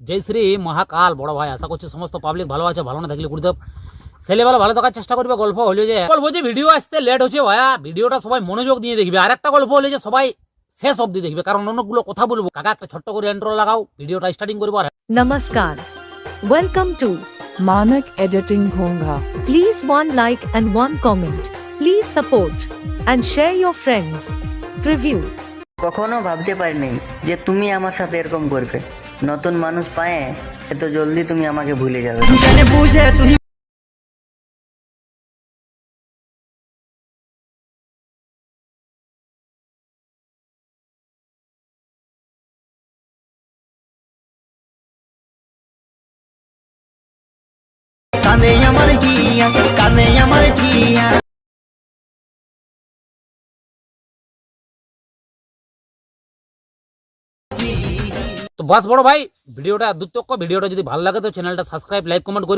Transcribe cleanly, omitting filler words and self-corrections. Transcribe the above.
জয় শ্রী মহাকাল বড় ভাই। আশা করছি সমস্ত পাবলিক ভালো আছে, ভালো না থাকলে গুরুদেব ছেলেবেলা ভালো থাকার চেষ্টা করবে। গল্প হলো যে ভিডিও আসতে লেট হচ্ছে ভাইয়া, ভিডিওটা সবাই মনোযোগ দিয়ে দেখবে। আর একটা গল্প হলো যে সবাই শেষ অবধি দেখবে, কারণ অনেকগুলো কথা বলবো। কাকা একটা ছোট্ট করে ইন্ট্রো লাগাও, ভিডিওটা স্টার্টিং করবো। আর Namaskar. Welcome to Manak Editing Bhonga. Please one like and one comment. Please support and share your friends. Preview. কখনো ভাবতে পারিনি যে তুমি আমার সাথে এরকম করবে। নতুন মানুষ পায়ে এত জলদি তুমি আমাকে ভুলে যাবে। তো বাস বড় ভাই, ভিডিওটা দুতক্ষ। ভিডিওটা যদি ভালো লাগে তো চ্যানেলটা সাবস্ক্রাইব, লাইক, কমেন্ট করে